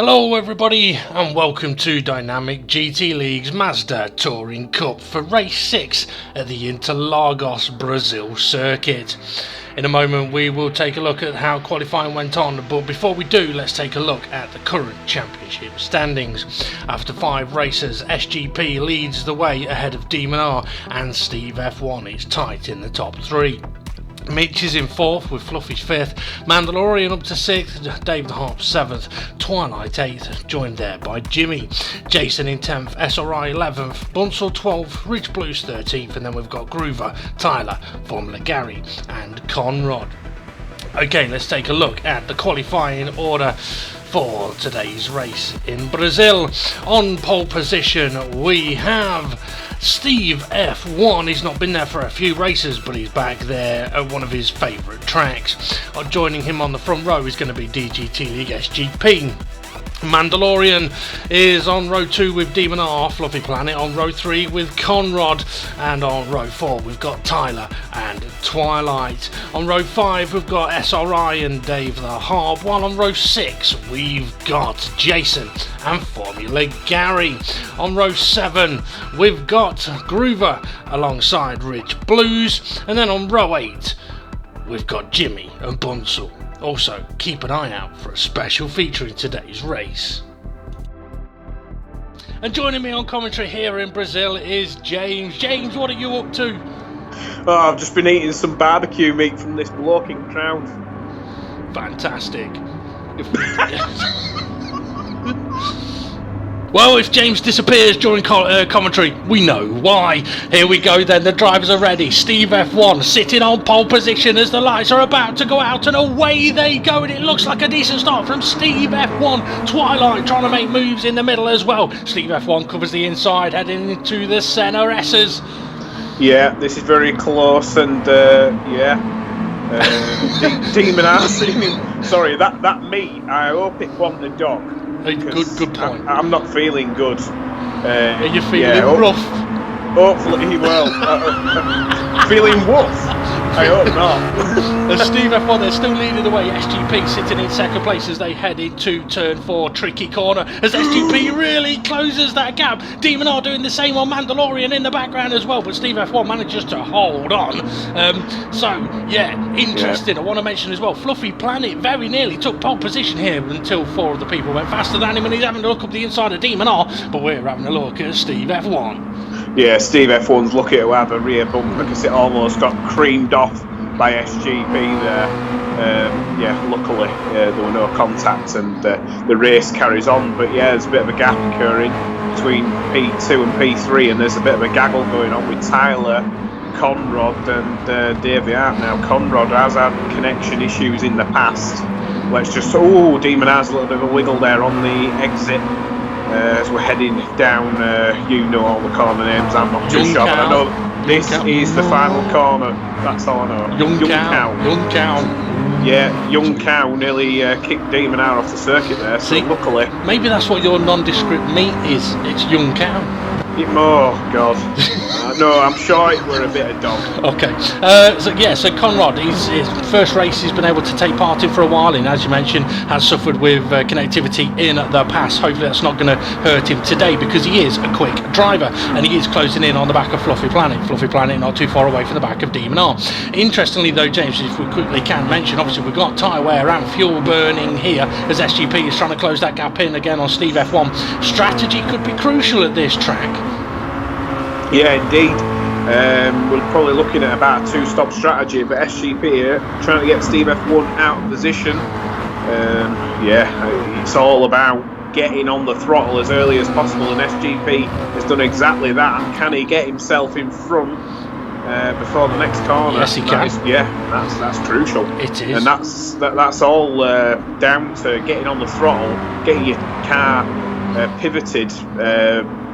Hello everybody and welcome to Dynamic GT League's Mazda Touring Cup for race 6 at the Interlagos Brazil circuit. In a moment we will take a look at how qualifying went on, but before we do, let's take a look at the current championship standings. After 5 races, SGP leads the way ahead of Demon R, and Steve F1 is tight in the top 3. Mitch is in 4th with Fluffy 5th, Mandalorian up to 6th, Dave the Harp 7th, Twilight 8th, joined there by Jimmy, Jason in 10th, SRI 11th, Bunsel 12th, Rich Blues 13th, and then we've got Groover, Tyler, Formula Gary and Conrad. Okay, let's take a look at the qualifying order for today's race in Brazil. On pole position we have Steve F1. He's not been there for a few races, but he's back there at one of his favourite tracks. Joining him on the front row is going to be DGT League SGP. Mandalorian is on row 2 with Demon R, Fluffy Planet on row 3 with Conrad, and on row 4 we've got Tyler and Twilight. On row 5 we've got SRI and Dave the Harp, while on row 6 we've got Jason and Formula Gary. On row 7 we've got Groover alongside Rich Blues, and then on row 8 we've got Jimmy and Bunsel. Also, keep an eye out for a special feature in today's race. And joining me on commentary here in Brazil is James. James, what are you up to? Oh, I've just been eating some barbecue meat from this bloke in Crown. Fantastic. Well, if James disappears during commentary, we know why. Here we go then, the drivers are ready. Steve F1 sitting on pole position as the lights are about to go out, and away they go, and it looks like a decent start from Steve F1. Twilight trying to make moves in the middle as well. Steve F1 covers the inside, heading into the centre S's. Yeah, this is very close, and Demon R seeming... Sorry, that meat, I hope it wasn't a dog. Good point. I'm not feeling good. Are you feeling rough? Hopefully he will. Feeling woof? I hope not. As Steve F1, they're still leading the way. SGP sitting in second place as they head into turn 4, tricky corner. As SGP really closes that gap. Demon R doing the same on Mandalorian in the background as well, but Steve F1 manages to hold on. Interesting. Yeah. I want to mention as well, Fluffy Planet very nearly took pole position here until 4 of the people went faster than him, and he's having a look up the inside of Demon R, but we're having a look at Steve F1. Yeah, Steve F1's lucky to have a rear bumper because it almost got creamed off by SGP there. Luckily there were no contacts, and the race carries on. But yeah, there's a bit of a gap occurring between P2 and P3, and there's a bit of a gaggle going on with Tyler, Conrad and Dave the Art. Now Conrad has had connection issues in the past. Let's just... Demon has a little bit of a wiggle there on the exit. As we're heading down, all the corner names, I'm not too sure, but I know this is the final corner, that's all I know. Young Cow. Yeah, Young Cow nearly kicked Demon R off the circuit there, so luckily. Maybe that's what your nondescript meat is, it's Young Cow. Oh, God. No, I'm sure it were a bit of dog. Okay. So Conrad, his first race he's been able to take part in for a while, and as you mentioned, has suffered with connectivity in the past. Hopefully that's not going to hurt him today, because he is a quick driver, and he is closing in on the back of Fluffy Planet. Fluffy Planet not too far away from the back of Demon R. Interestingly though, James, if we quickly can mention, obviously we've got tyre wear and fuel burning here, as SGP is trying to close that gap in again on Steve F1. Strategy could be crucial at this track. Yeah, indeed. We're probably looking at about a 2-stop strategy, but SGP here trying to get Steve F1 out of position. It's all about getting on the throttle as early as possible, and SGP has done exactly that. Can he get himself in front before the next corner? Yes, he can. That's crucial. It is, and that's all down to getting on the throttle, getting your car pivoted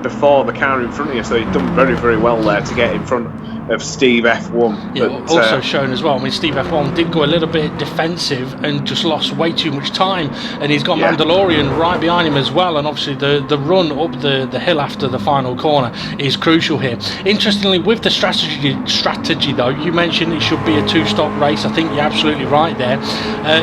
before the car in front of you. So he's done very, very well there to get in front of Steve F1. Yeah, but, also shown as well. I mean, Steve F1 did go a little bit defensive and just lost way too much time, and he's got Mandalorian right behind him as well. And obviously, the run up the hill after the final corner is crucial here. Interestingly, with the strategy though, you mentioned it should be a 2-stop race. I think you're absolutely right there.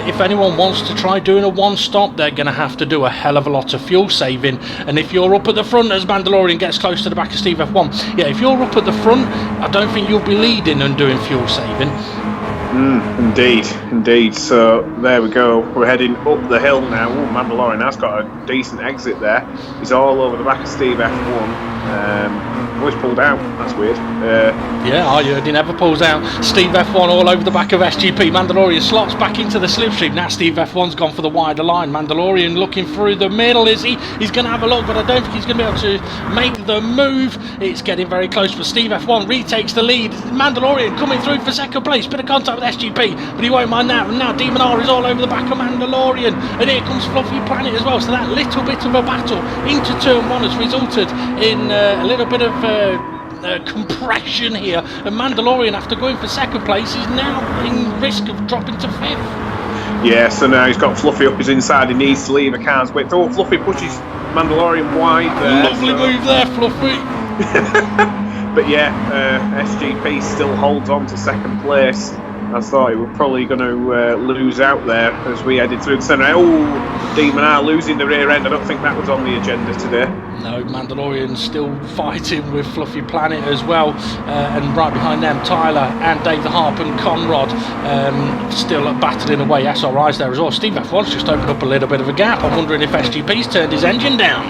If anyone wants to try doing a 1-stop, they're going to have to do a hell of a lot of fuel saving. And if you're up at the front as Mandalorian gets close to the back of Steve F1, yeah, if you're up at the front, I don't think you'll be leading and doing fuel saving. Indeed. So there we go. We're heading up the hill now. Ooh, Mandalorian has got a decent exit there. He's all over the back of Steve F1. He's pulled out. That's weird. Yeah, I heard he never pulls out. Steve F1 all over the back of SGP. Mandalorian slots back into the slipstream. Now Steve F1's gone for the wider line. Mandalorian looking through the middle, is he? He's going to have a look, but I don't think he's going to be able to make the move. It's getting very close, but Steve F1 retakes the lead. Mandalorian coming through for second place. Bit of contact with SGP, but he won't mind that. And now Demon R is all over the back of Mandalorian. And here comes Fluffy Planet as well. So that little bit of a battle into turn 1 has resulted in a little bit of compression here, and Mandalorian, after going for second place, is now in risk of dropping to 5th. Yeah, so now he's got Fluffy up his inside. He needs to leave a car's width. Oh, Fluffy pushes Mandalorian wide there. Lovely move there, Fluffy. But yeah, SGP still holds on to second place. I thought he was probably going to lose out there as we headed through the centre. Oh, Demon R losing the rear end. I don't think that was on the agenda today. No, Mandalorian still fighting with Fluffy Planet as well. And right behind them, Tyler and Dave the Harp and Conrad still battling away. SRI's there as well. Steve F1's just opened up a little bit of a gap. I'm wondering if SGP's turned his engine down.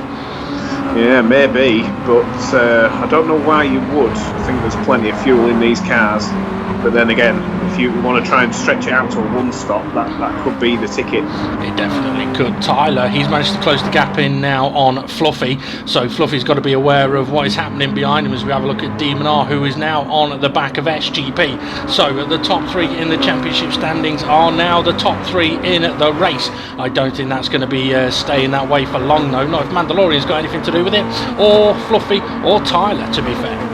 Yeah, maybe, but I don't know why you would. I think there's plenty of fuel in these cars. But then again, if you want to try and stretch it out to a 1-stop, that could be the ticket. It definitely could. Tyler, he's managed to close the gap in now on Fluffy, so Fluffy's got to be aware of what is happening behind him as we have a look at Demon R, who is now on the back of SGP. So the top 3 in the championship standings are now the top 3 in the race. I don't think that's going to be staying that way for long though, not if Mandalorian's got anything to do with it, or Fluffy, or Tyler, to be fair.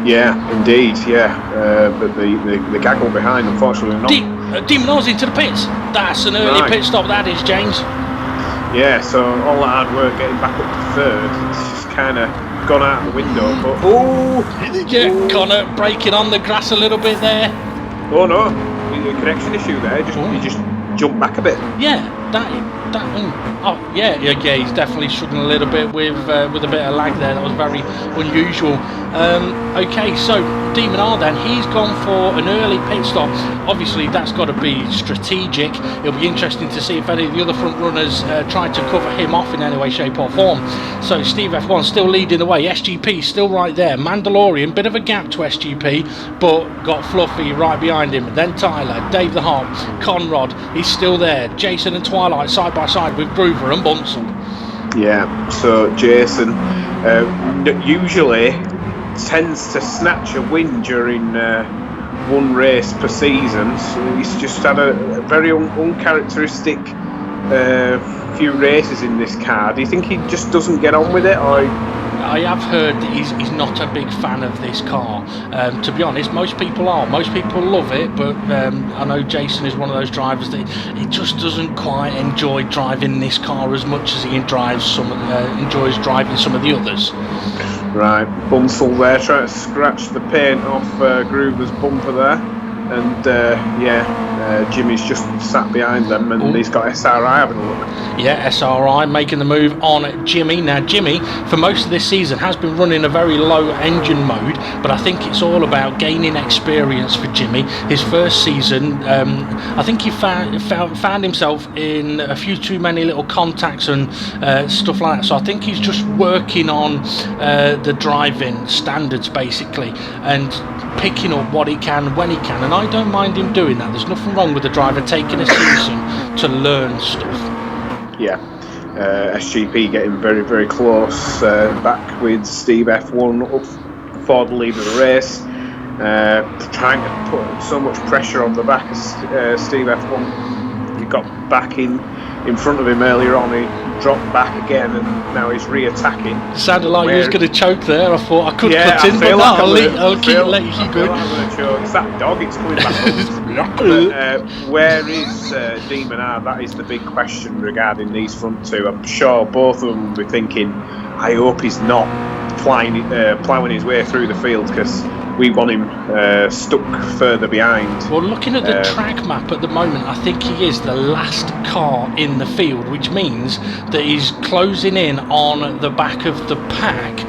Yeah, indeed, yeah. But the gaggle behind, unfortunately, not. Demon R's into the pits. That's an early pit stop, that is, James. Yeah, so all that hard work getting back up to 3rd, it's just kind of gone out the window. But Connor breaking on the grass a little bit there. Oh no, a connection issue there. He just jumped back a bit. Yeah, he's definitely struggling a little bit with a bit of lag there. That was very unusual. Okay, so Demon R then, he's gone for an early pit stop. Obviously that's got to be strategic. It'll be interesting to see if any of the other front runners try to cover him off in any way, shape or form. So Steve F1 still leading the way. SGP still right there. Mandalorian, bit of a gap to SGP, but got Fluffy right behind him. Then Tyler, Dave the Harp, Conrad, he's still there. Jason and Twilight side by side with Groover and Bunsell. Yeah, so Jason usually tends to snatch a win during one race per season. So he's just had a very uncharacteristic few races in this car. Do you think he just doesn't get on with it, or? I have heard that he's not a big fan of this car. To be honest, most people are. Most people love it, but I know Jason is one of those drivers that he just doesn't quite enjoy driving this car as much as he enjoys driving some of the others. Right, Bunsell there trying to scratch the paint off Groover's bumper there. And Jimmy's just sat behind them, and he's got SRI having a look. Yeah, SRI making the move on Jimmy. Now Jimmy, for most of this season, has been running a very low engine mode, but I think it's all about gaining experience for Jimmy. His first season, I think he found himself in a few too many little contacts and stuff like that. So I think he's just working on the driving standards basically, and picking up what he can when he can, and I don't mind him doing that. There's nothing wrong with the driver taking a season to learn stuff. Yeah, SGP getting very, very close back with Steve F1 up for the lead of the race, trying to put so much pressure on the back of Steve F1. He got back in front of him earlier on. dropped back again, and now he's re-attacking. Sounded like he was going to choke there. I thought I could cut in, but no, I'll let you keep going. It's that dog, it's coming back. But where is Demon R? That is the big question regarding these front two. I'm sure both of them will be thinking, I hope he's not ploughing his way through the field, because we want him stuck further behind. Well, looking at the track map at the moment, I think he is the last car in the field, which means that he's closing in on the back of the pack.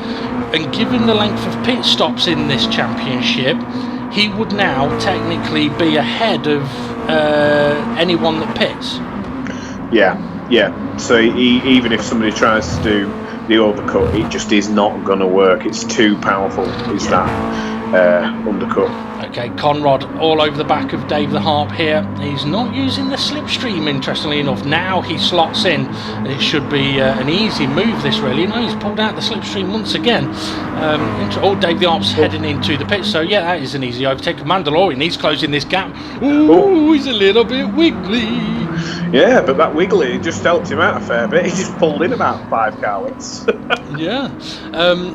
And given the length of pit stops in this championship, he would now technically be ahead of anyone that pits. Yeah. So even if somebody tries to do the overcut, it just is not going to work. It's too powerful, that undercut. Okay, Conrad all over the back of Dave the Harp here. He's not using the slipstream, interestingly enough. Now he slots in, and it should be an easy move, this really. No, he's pulled out the slipstream once again. Dave the Harp's heading into the pit, so yeah, that is an easy overtake. Mandalorian, he's closing this gap. Ooh, he's a little bit wiggly. Yeah, but that wiggly just helped him out a fair bit. He just pulled in about 5 car lengths. Yeah.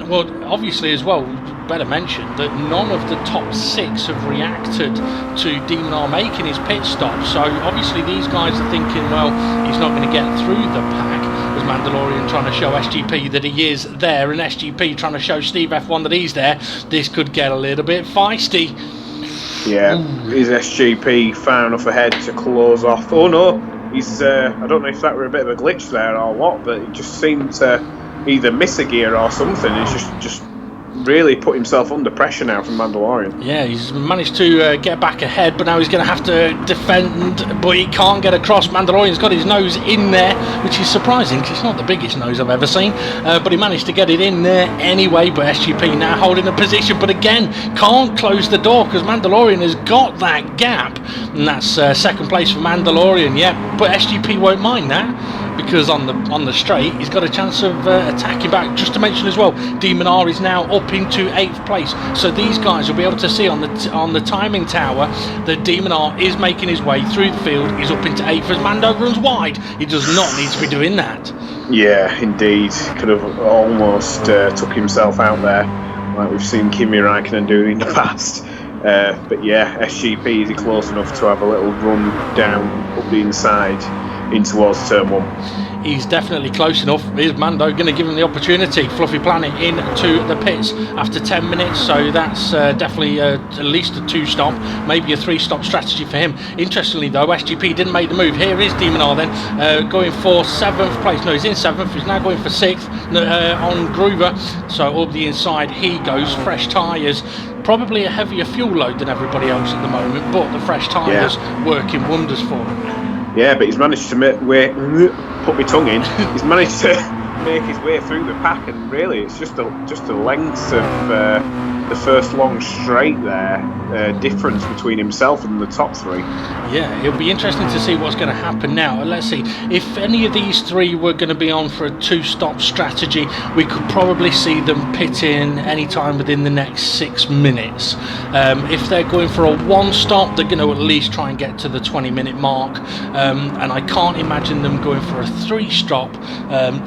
Well, obviously as well, better mention that none of the top 6 have reacted to Demon R making his pit stop. So obviously these guys are thinking, well, he's not going to get through the pack. As Mandalorian trying to show SGP that he is there, and SGP trying to show Steve F1 that he's there. This could get a little bit feisty. Yeah, is SGP far enough ahead to close off? Oh no, he's I don't know if that were a bit of a glitch there or what, but it just seemed to either miss a gear or something. He's just really put himself under pressure now from Mandalorian. Yeah, he's managed to get back ahead, but now he's going to have to defend, but he can't get across. Mandalorian's got his nose in there, which is surprising because it's not the biggest nose I've ever seen, but he managed to get it in there anyway. But SGP now holding a position, but again can't close the door because Mandalorian has got that gap, and that's second place for Mandalorian. Yeah, but SGP won't mind that, because on the straight he's got a chance of attacking back. Just to mention as well, Demon R is now up into 8th place, so these guys will be able to see on the timing tower that Demon R is making his way through the field. He's up into 8th as Mando runs wide. He does not need to be doing that. Yeah, indeed, could have almost took himself out there, like we've seen Kimi Räikkönen do in the past. But yeah, SGP, is he close enough to have a little run down up the inside in towards turn 1? He's definitely close enough. Is Mando going to give him the opportunity? Fluffy Planet into the pits after 10 minutes, so that's definitely at least a 2-stop, maybe a 3-stop strategy for him. Interestingly though, SGP didn't make the move. Here is Demon R then, going for 7th place. No, he's in 7th. He's now going for 6th on Groover. So up the inside he goes. Fresh tyres. Probably a heavier fuel load than everybody else at the moment, but the fresh tyres working wonders for him. Yeah, but he's managed to put my tongue in. He's managed to make his way through the pack, and really, it's just the length of the first long straight there, difference between himself and the top 3. Yeah, it'll be interesting to see what's going to happen now. Let's see, if any of these 3 were going to be on for a 2-stop strategy, we could probably see them pit in any time within the next 6 minutes. If they're going for a 1-stop, they're going to at least try and get to the 20-minute mark, and I can't imagine them going for a 3-stop.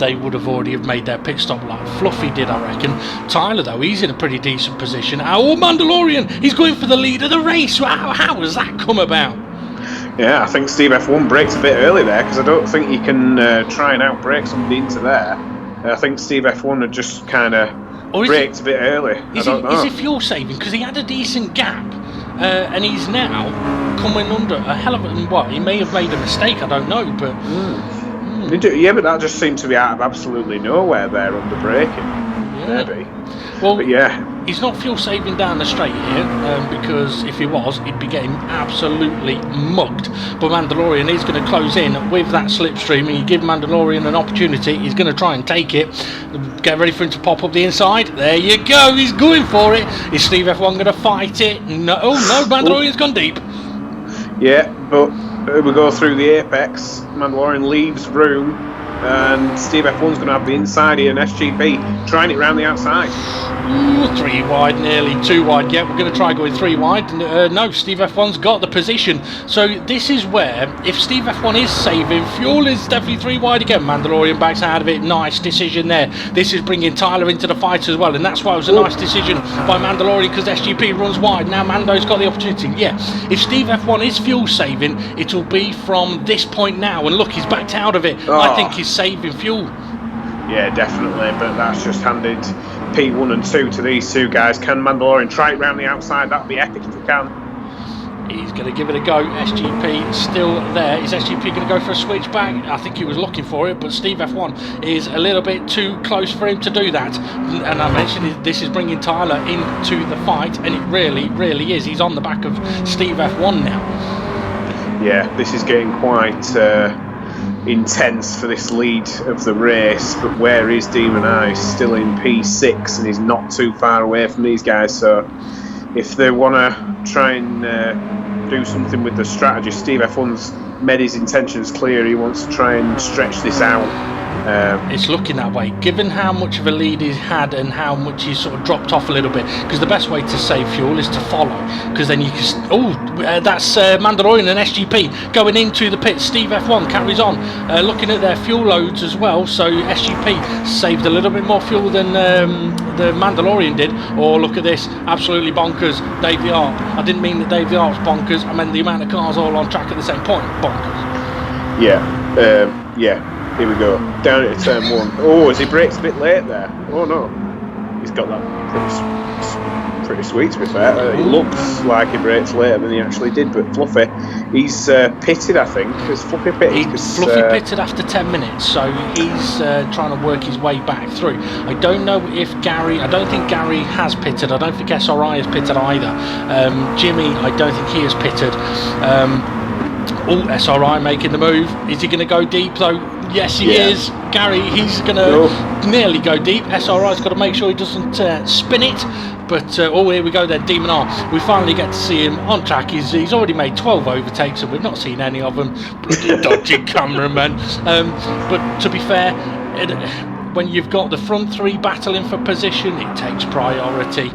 They would have already have made their pit stop like Fluffy did, I reckon. Tyler though, he's in a pretty decent position. Oh, Mandalorian, he's going for the lead of the race. How has that come about? Yeah, I think Steve F1 braked a bit early there, because I don't think you can try and outbrake somebody into there. I think Steve F1 had just kind of braked a bit early. Is it fuel saving? Because he had a decent gap, and he's now coming under a hell of a... Well, he may have made a mistake, I don't know, but... Yeah, but that just seemed to be out of absolutely nowhere there under braking. Maybe. Well, but yeah. He's not fuel saving down the straight here, because if he was, he'd be getting absolutely mugged. But Mandalorian is going to close in with that slipstream, and you give Mandalorian an opportunity. He's going to try and take it. Get ready for him to pop up the inside. There you go. He's going for it. Is Steve F1 going to fight it? No. Oh no, Mandalorian's gone deep. Yeah, but we go through the apex. Mandalorian leaves room and Steve F1's going to have the inside here, and SGP trying it round the outside. Ooh, 3 wide, nearly 2 wide. Yeah, we're going to try going 3 wide. No, Steve F1's got the position. So this is where, if Steve F1 is saving, fuel is definitely 3 wide again. Mandalorian backs out of it. Nice decision there. This is bringing Tyler into the fight as well, and that's why it was a nice decision by Mandalorian, because SGP runs wide. Now Mando's got the opportunity. Yeah, if Steve F1 is fuel saving, it'll be from this point now. And look, he's backed out of it. I think he's saving fuel. Yeah, definitely, but that's just handed P1 and 2 to these 2 guys. Can Mandalorian try it round the outside? That'd be epic if he can. He's going to give it a go. SGP still there. Is SGP going to go for a switch back? I think he was looking for it, but Steve F1 is a little bit too close for him to do that. And I mentioned this is bringing Tyler into the fight, and it really, really is. He's on the back of Steve F1 now. Yeah, this is getting quite intense for this lead of the race, but where is Demon Eye? Still in P6, and he's not too far away from these guys, so if they want to try and do something with the strategy, Steve F1's made his intentions clear. He wants to try and stretch this out. It's looking that way, given how much of a lead he's had and how much he's sort of dropped off a little bit, because the best way to save fuel is to follow, because then you can... that's Mandalorian and SGP going into the pit. Steve F1 carries on, looking at their fuel loads as well, so SGP saved a little bit more fuel than the Mandalorian did. Or look at this, absolutely bonkers, Dave the Art. I didn't mean that Dave the Art's bonkers, I meant the amount of cars all on track at the same point, bonkers. Yeah. Here we go, down at turn 1. Oh, as he brakes a bit late there. Oh no, he's got that pretty sweet, to be fair. It looks like he brakes later than he actually did, but Fluffy, he's pitted, I think. Has Fluffy pitted? Fluffy pitted after 10 minutes, so he's trying to work his way back through. I don't know if Gary, I don't think Gary has pitted. I don't think SRI has pitted either. Jimmy, I don't think he has pitted. SRI making the move. Is he going to go deep though? Yes, he is. Gary, he's going to nearly go deep. SRI's got to make sure he doesn't spin it. But, here we go then, Demon R. We finally get to see him on track. He's already made 12 overtakes, and we've not seen any of them. Bloody dodgy cameraman. But to be fair, when you've got the front 3 battling for position, it takes priority.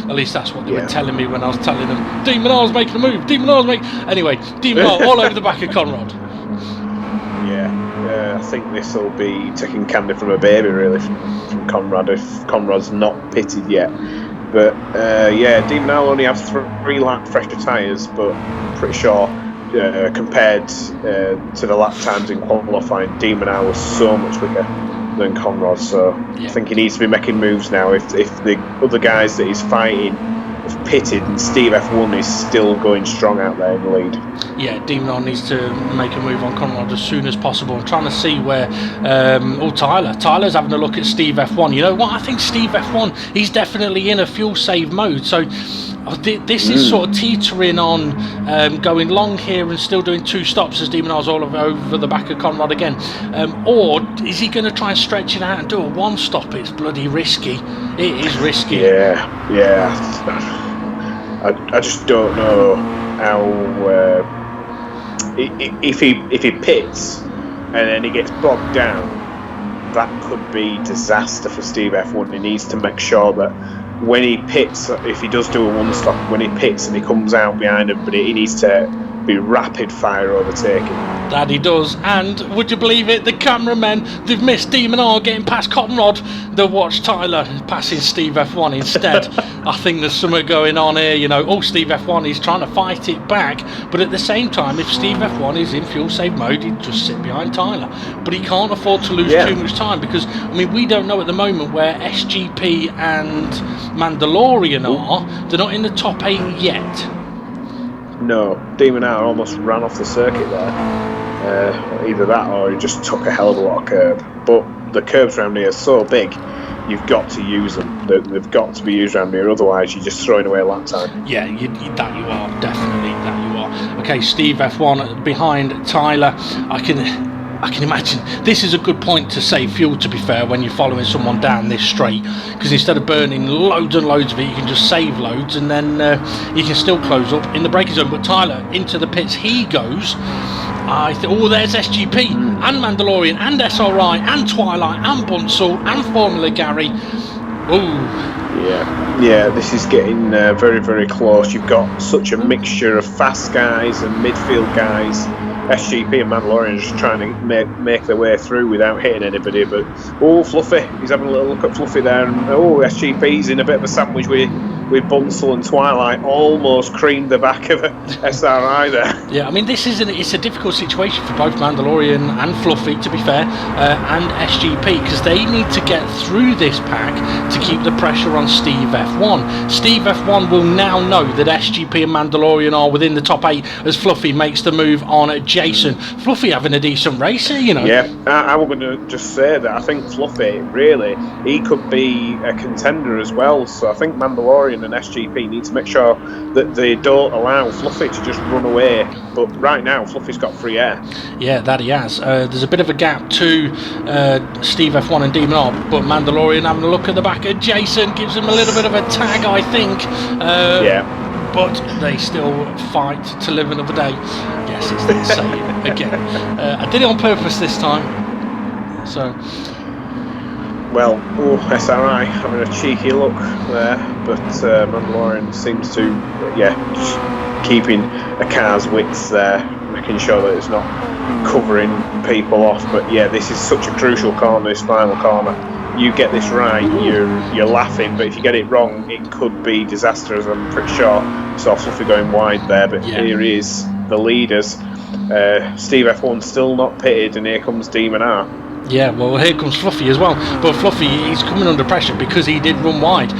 At least that's what they were telling me when I was telling them, Demon R's making a move, Demon R's making... Anyway, Demon R all over the back of Conrad. I think this will be taking candy from a baby, really, from Conrad, if Conrad's not pitted yet. But, Demon R only has 3 lap fresher tyres, but I'm pretty sure compared to the lap times in qualifying, Demon R was so much quicker than Conrad, so I think he needs to be making moves now. If the other guys that he's fighting have pitted and Steve F1 is still going strong out there in the lead. Yeah, Demon R needs to make a move on Conrad as soon as possible. I'm trying to see where Tyler's having a look at Steve F1. You know what, I think Steve F1, he's definitely in a fuel save mode, so this is sort of teetering on going long here and still doing 2 stops as Demon R's all over the back of Conrad again. Or is he going to try and stretch it out and do a 1 stop? It's bloody risky. It is risky. Yeah. I just don't know how... if he pits and then he gets bogged down, that could be disaster for Steve F1. He needs to make sure that when he pits, if he does do a 1 stop, when he pits and he comes out behind him, but he needs to be rapid fire overtaking. That he does, and would you believe it, the cameramen, they've missed Demon R getting past Conrad. They'll watch Tyler passing Steve F1 instead. I think there's something going on here, you know. Steve F1 is trying to fight it back, but at the same time, if Steve F1 is in fuel save mode, he'd just sit behind Tyler. But he can't afford to lose too much time, because, I mean, we don't know at the moment where SGP and Mandalorian are. They're not in the top 8 yet. No, Demon R almost ran off the circuit there. Either that or he just took a hell of a lot of curb. But the curbs around here are so big, you've got to use them. They've got to be used around here, otherwise you're just throwing away lap time. Yeah, that you are, definitely, that you are. Okay, Steve F1 behind Tyler. I can imagine this is a good point to save fuel, to be fair, when you're following someone down this straight, because instead of burning loads and loads of it, you can just save loads, and then you can still close up in the braking zone. But Tyler, into the pits he goes. Oh, there's SGP and Mandalorian and SRI and Twilight and Bunsell and Formula Gary. Yeah, this is getting very, very close. You've got such a mixture of fast guys and midfield guys. SGP and Mandalorian are just trying to make their way through without hitting anybody. But Fluffy, he's having a little look at Fluffy there, and SGP's in a bit of a sandwich with Bunsell and Twilight. Almost creamed the back of SRI there. Yeah, I mean, it's a difficult situation for both Mandalorian and Fluffy, to be fair, and SGP, because they need to get through this pack to keep the pressure on Steve F1. Steve F1 will now know that SGP and Mandalorian are within the top 8 as Fluffy makes the move on Jason. Fluffy having a decent race here, you know. Yeah, I was going to just say that I think Fluffy, really, he could be a contender as well. So I think Mandalorian and SGP need to make sure that they don't allow Fluffy to just run away. But right now, Fluffy's got free air. Yeah, that he has. There's a bit of a gap to Steve F1 and Demon R, but Mandalorian having a look at the back of Jason gives him a little bit of a tag, I think. Yeah. But they still fight to live another day. Yes, it's the same again. I did it on purpose this time. So. Well, SRI having a cheeky look there, but Mandalorian seems to, just keeping a car's width there, making sure that it's not covering people off. But yeah, this is such a crucial corner, this final corner. You get this right, you're laughing, but if you get it wrong, it could be disastrous, I'm pretty sure. So Fluffy going wide there, but here is the leaders. Steve F1 still not pitted, and here comes Demon R. Yeah, well, here comes Fluffy as well. But Fluffy, he's coming under pressure because he did run wide.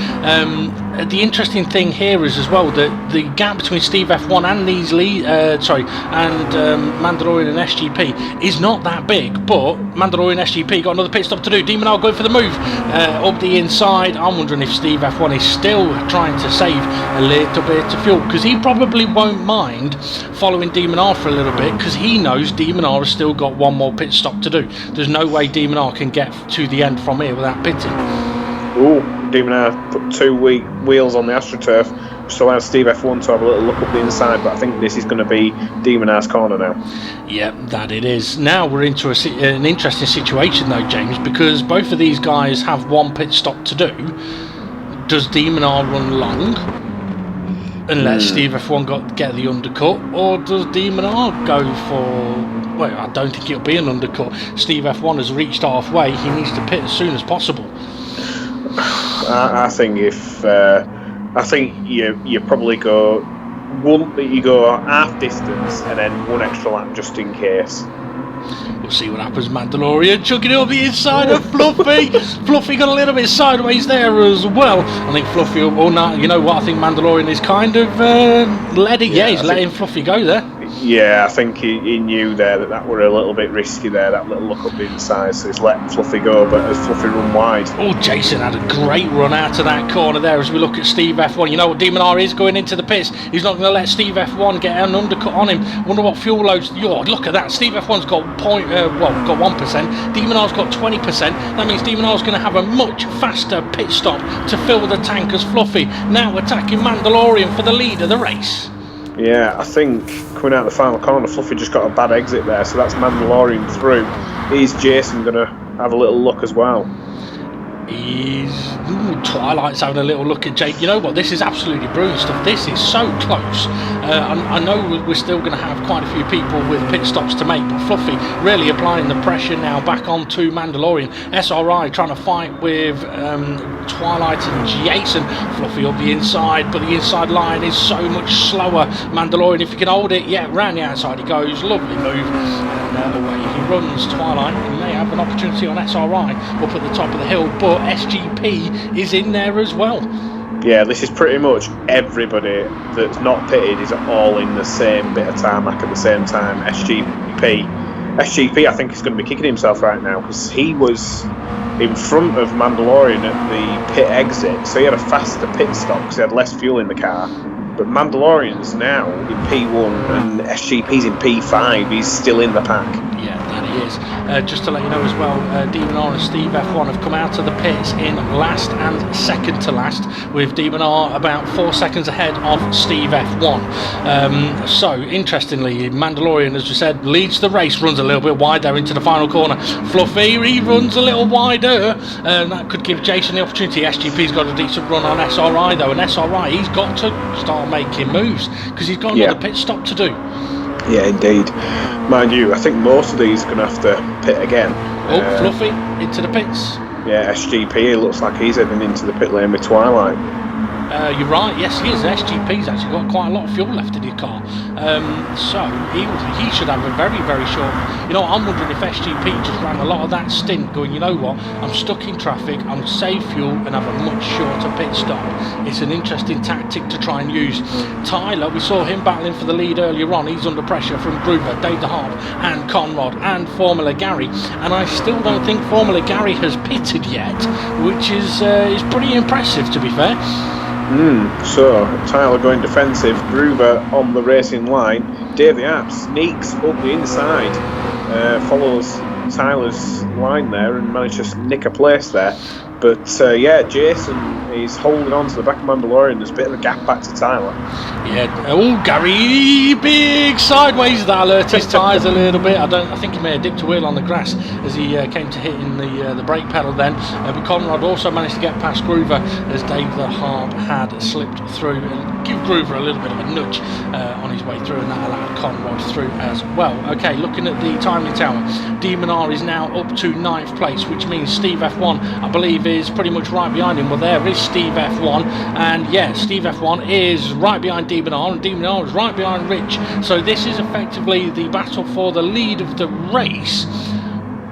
The interesting thing here is as well that the gap between Steve F1 and these Mandalorian and SGP is not that big. But Mandalorian and SGP got another pit stop to do. Demon R going for the move up the inside. I'm wondering if Steve F1 is still trying to save a little bit of fuel, because he probably won't mind following Demon R for a little bit, because he knows Demon R has still got one more pit stop to do. There's no way Demon R can get to the end from here without pitting. Demon R put 2 wheels on the AstroTurf, which allows Steve F1 to have a little look up the inside, but I think this is going to be Demon R's corner now. Yeah, that it is. Now we're into an interesting situation though, James, because both of these guys have one pit stop to do. Does Demon R run long and let Steve F1 get the undercut, or does Demon R go for... Well, I don't think it'll be an undercut. Steve F1 has reached halfway. He needs to pit as soon as possible. I think you probably go half distance and then one extra lap just in case. We'll see what happens. Mandalorian chucking it up the inside of Fluffy. Fluffy got a little bit sideways there as well. I think Fluffy, you know what? I think Mandalorian is kind of he's letting Fluffy go there. Yeah, I think he knew there that were a little bit risky there, that little look up the inside, so he's let Fluffy go, but as Fluffy run wide. Jason had a great run out of that corner there as we look at Steve F1. You know what, Demon R is going into the pits. He's not going to let Steve F1 get an undercut on him. Wonder what fuel loads... look at that. Steve F1's got 1%. Demon R's got 20%. That means Demon R's going to have a much faster pit stop to fill the tank as Fluffy now attacking Mandalorian for the lead of the race. Yeah, I think coming out the final corner, Fluffy just got a bad exit there, so that's Mandalorian through. Is Jason going to have a little look as well? Twilight's having a little look at Jake. You know what, this is absolutely brilliant stuff. This is so close. I know we're still going to have quite a few people with pit stops to make, but Fluffy really applying the pressure now back onto Mandalorian. SRI trying to fight with Twilight and Jason. Fluffy up the inside, but the inside line is so much slower. Mandalorian, if he can hold it, round the outside he goes. Lovely move, and away he runs. Twilight may have an opportunity on SRI up at the top of the hill, but SGP is in there as well. Yeah, this is pretty much everybody that's not pitted is all in the same bit of tarmac at the same time. SGP I think is going to be kicking himself right now, because he was in front of Mandalorian at the pit exit, so he had a faster pit stop because he had less fuel in the car. But Mandalorian's now in P1 and SGP's in P5. He's still in the pack. Yeah, that is. Just to let you know as well, Demonar and Steve F1 have come out of the pits in last and second to last, with Demonar about 4 seconds ahead of Steve F1. So interestingly, Mandalorian, as we said, leads the race, runs a little bit wide there into the final corner. Fluffy, he runs a little wider, that could give Jason the opportunity. SGP's got a decent run on SRI though, and SRI, he's got to start making moves because he's got another pit stop to do. Yeah, indeed. Mind you, I think most of these are going to have to pit again. Oh, Fluffy into the pits. Yeah, SGP, it looks like he's heading into the pit lane with Twilight. You're right, yes he is. SGP's actually got quite a lot of fuel left in his car, so he should have a very, very short. You know, I'm wondering if SGP just ran a lot of that stint going, you know what, I'm stuck in traffic, I'm going to save fuel and have a much shorter pit stop. It's an interesting tactic to try and use. Tyler, we saw him battling for the lead earlier on. He's under pressure from Groover, Dave the Harp and Conrad and Formula Gary, and I still don't think Formula Gary has pitted yet, which is pretty impressive, to be fair. So Tyler going defensive, Groover on the racing line. Dave the App sneaks up the inside, follows Tyler's line there and manages to nick a place there. But yeah, Jason is holding on to the back of Mandalorian. There's a bit of a gap back to Tyler. Yeah, oh, Gary, big sideways. That alerted his tyres a little bit. I think he may have dipped a wheel on the grass as he came to hit in the brake pedal then. But Conrad also managed to get past Groover as Dave the Harp had slipped through and give Groover a little bit of a nudge on his way through, and that allowed Conrad through as well. Okay, looking at the timing tower, Demonar is now up to 9th place, which means Steve F1, I believe, is pretty much right behind him. Well, there is Steve F1, and yeah, Steve F1 is right behind Demonar, and Demonar is right behind Rich. So this is effectively the battle for the lead of the race,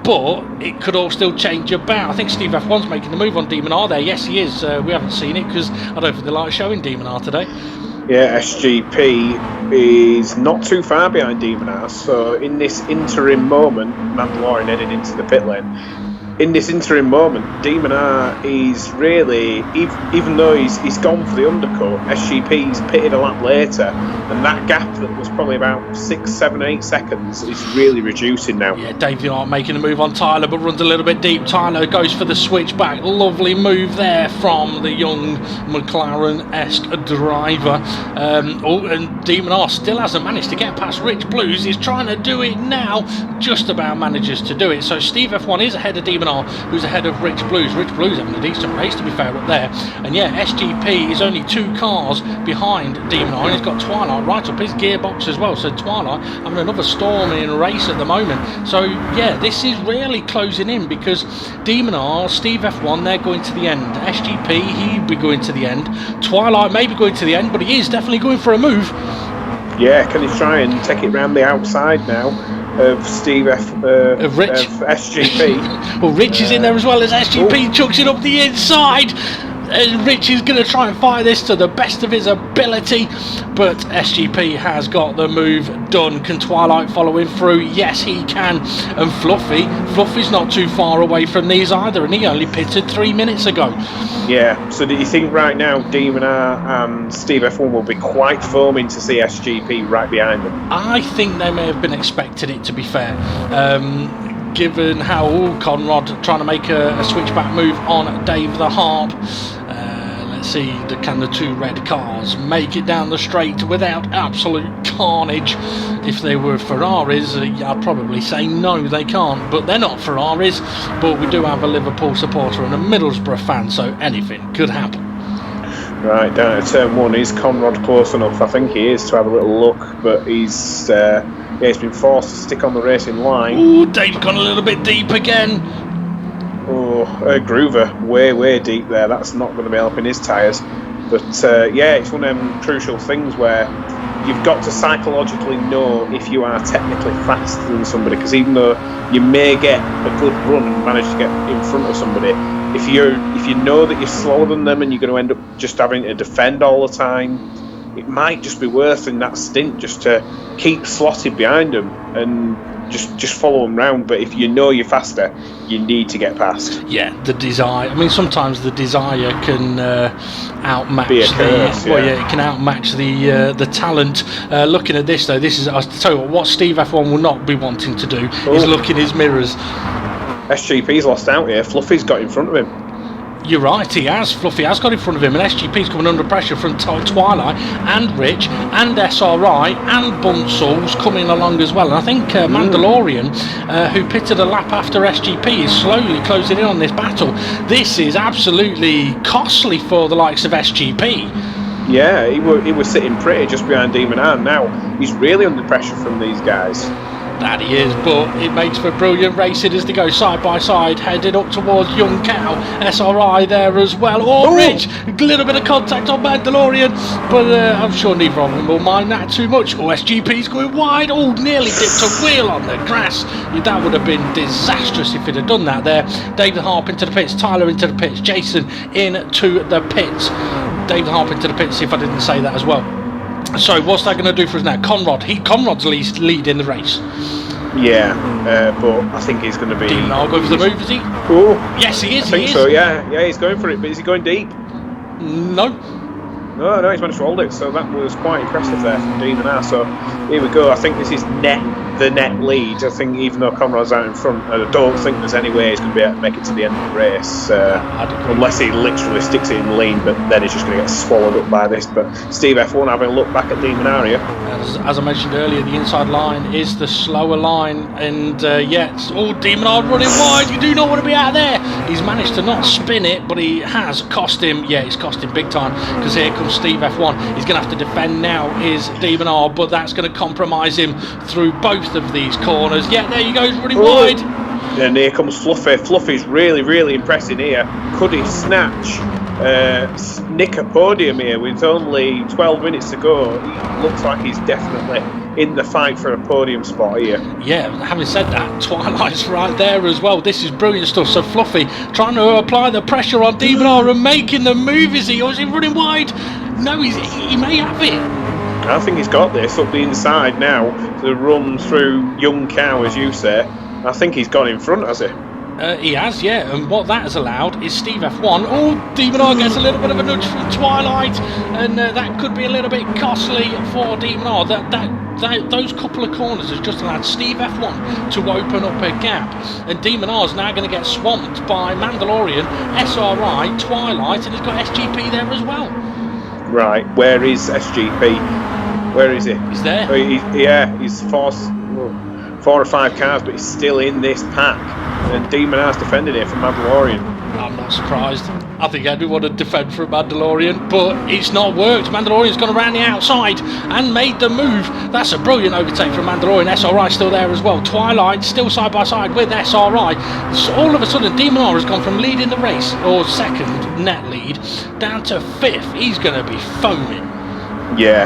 but it could all still change about. I think Steve F1's making the move on Demonar there. Yes, he is. We haven't seen it because I don't think they like showing Demonar today. Yeah, SGP is not too far behind Demonar, so in this interim moment, Mandalorian headed into the pit lane. In this interim moment, Demonar is really, even though he's gone for the undercut, SGP's pitted a lap later, and that gap that was probably about 6, 7, 8 seconds is really reducing now. Yeah, Dave the Art making a move on Tyler, but runs a little bit deep. Tyler goes for the switchback. Lovely move there from the young McLaren-esque driver. And Demonar still hasn't managed to get past Rich Blues. He's trying to do it now, just about manages to do it. So Steve F1 is ahead of Demonar, who's ahead of Rich Blues. Rich Blues having a decent race, to be fair, up there. And yeah, SGP is only 2 cars behind Demonar, and he's got Twilight right up his gearbox as well. So Twilight having another storming race at the moment. So yeah, this is really closing in because Demonar, Steve F1, they're going to the end. SGP, he'd be going to the end. Twilight may be going to the end, but he is definitely going for a move. Yeah, can he try and take it round the outside now of Steve Rich. Of SGP? Well, Rich is in there as well as SGP chucks it up the inside. And Rich is going to try and fire this to the best of his ability, but SGP has got the move done. Can Twilight follow him through? Yes, he can. And Fluffy's not too far away from these either, and he only pitted 3 minutes ago. Yeah, so do you think right now Demonar and Steve F1 will be quite foaming to see SGP right behind them? I think they may have been expecting it, to be fair. Given how Conrad trying to make a switchback move on Dave the Harp. Let's see, can the 2 red cars make it down the straight without absolute carnage? If they were Ferraris, I'd probably say no, they can't, but they're not Ferraris. But we do have a Liverpool supporter and a Middlesbrough fan, so anything could happen. Right, down at turn 1, is Conrad close enough? I think he is, to have a little look, but he's been forced to stick on the racing line. Ooh, Dave's gone a little bit deep again. Oh, Groover, way deep there. That's not going to be helping his tyres. But yeah, it's one of them crucial things where you've got to psychologically know if you are technically faster than somebody, because even though you may get a good run and manage to get in front of somebody, if you know that you're slower than them and you're going to end up just having to defend all the time, it might just be worth in that stint just to keep slotted behind them. And just follow them round. But if you know you're faster, you need to get past. Yeah, the desire. I mean, sometimes the desire can outmatch Be a curse, Well, yeah, it can outmatch the talent. Looking at this though, I tell you what Steve F1 will not be wanting to do is look in his mirrors. SGP's lost out here. Fluffy's got in front of him. You're right, he has. Fluffy has got in front of him, and SGP's coming under pressure from Twilight and Rich and SRI and Bunsel's coming along as well. And I think Mandalorian, who pitted a lap after SGP, is slowly closing in on this battle. This is absolutely costly for the likes of SGP. Yeah, he was sitting pretty just behind Demon R. Now he's really under pressure from these guys. That he is, but it makes for brilliant racing as they go side by side, headed up towards Young Cow. SRI there as well. Oh, Rich, a little bit of contact on Mandalorian, but I'm sure neither of them will mind that too much. Oh, SGP's going wide. Oh, nearly dipped a wheel on the grass. That would have been disastrous if he'd have done that there. David Harp into the pits, Tyler into the pits, Jason into the pits. David Harp into the pits, if I didn't say that as well. So what's that going to do for us now? Conrod's leading the race. Yeah, but I think he's going to be... Demon R going for the move, is he? Oh, yes, he is. I think so, yeah, he's going for it, but is he going deep? No, he's managed to hold it, so that was quite impressive there from Demon R. So here we go. I think this is the net lead. I think even though Conrad's out in front, I don't think there's any way he's going to be able to make it to the end of the race, unless he literally sticks it in lean, but then he's just going to get swallowed up by this. But Steve F1 having a look back at Demon R here. As I mentioned earlier, the inside line is the slower line, and Demon R running wide. You do not want to be out there. He's managed to not spin it, but he has cost him. Yeah, it's cost him big time, because here comes Steve F1. He's going to have to defend now, is Demon R, but that's going to compromise him through both of these corners. Yeah, there he goes, running wide. And here comes Fluffy. Fluffy's really, really impressing here. Could he nick a podium here with only 12 minutes to go? He looks like he's definitely in the fight for a podium spot here. Yeah, having said that, Twilight's right there as well. This is brilliant stuff. So Fluffy trying to apply the pressure on Demon R and making the move. Is he running wide? No, he may have it. I think he's got this up the inside now to run through Young Cow, as you say. I think he's got in front, has he? He has, yeah, and what that has allowed is Steve F1. Oh, Demon R gets a little bit of a nudge from Twilight, and that could be a little bit costly for Demon R. Those couple of corners has just allowed Steve F1 to open up a gap, and Demon R is now going to get swamped by Mandalorian, SRI, Twilight, and he's got SGP there as well. Right, where is SGP? Where is he? He's there. He's 4 or 5 cars, but he's still in this pack. And Demon R's defending it from Mandalorian. I'm not surprised. I think anyone would defend from Mandalorian, but it's not worked. Mandalorian's gone around the outside and made the move. That's a brilliant overtake from Mandalorian. SRI still there as well. Twilight still side by side with SRI. So all of a sudden, Demon R has gone from leading the race, or second net lead, down to 5th. He's going to be foaming. Yeah,